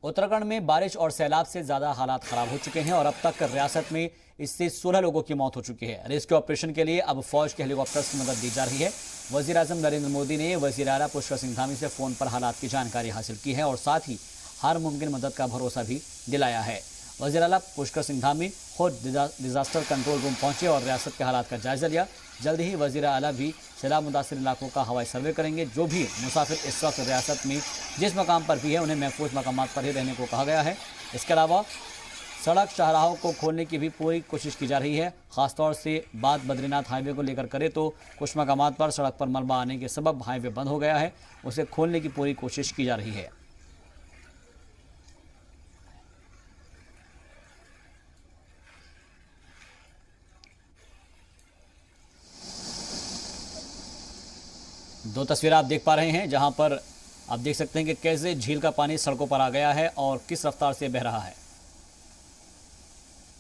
उत्तराखंड में बारिश और सैलाब से ज्यादा हालात खराब हो चुके हैं और अब तक रियासत में इससे 16 लोगों की मौत हो चुकी है। रेस्क्यू ऑपरेशन के लिए अब फौज के हेलीकॉप्टर्स की मदद दी जा रही है। वजीर आजम नरेंद्र मोदी ने वजीर आला पुष्कर सिंह धामी से फोन पर हालात की जानकारी हासिल की है और साथ ही हर मुमकिन मदद का भरोसा भी दिलाया है। वजीर आला पुष्कर सिंह धामी खुद डिजास्टर कंट्रोल रूम पहुंचे और रियासत के हालात का जायजा लिया। जल्द ही वजीर आला भी सैलाब मुतासिर इलाकों का हवाई सर्वे करेंगे। जो भी मुसाफिर इस वक्त रियासत में जिस मकाम पर भी है उन्हें महफूज मकामात पर ही रहने को कहा गया है। इसके अलावा सड़क शाहराहों को खोलने की भी पूरी कोशिश की जा रही है। खासतौर से बात बद्रीनाथ हाईवे को लेकर करें तो कुछ मकामात पर सड़क पर मलबा आने के सबब हाईवे बंद हो गया है, उसे खोलने की पूरी कोशिश की जा रही है। दो तस्वीरें आप देख पा रहे हैं जहां पर आप देख सकते हैं कि कैसे झील का पानी सड़कों पर आ गया है और किस रफ्तार से बह रहा है।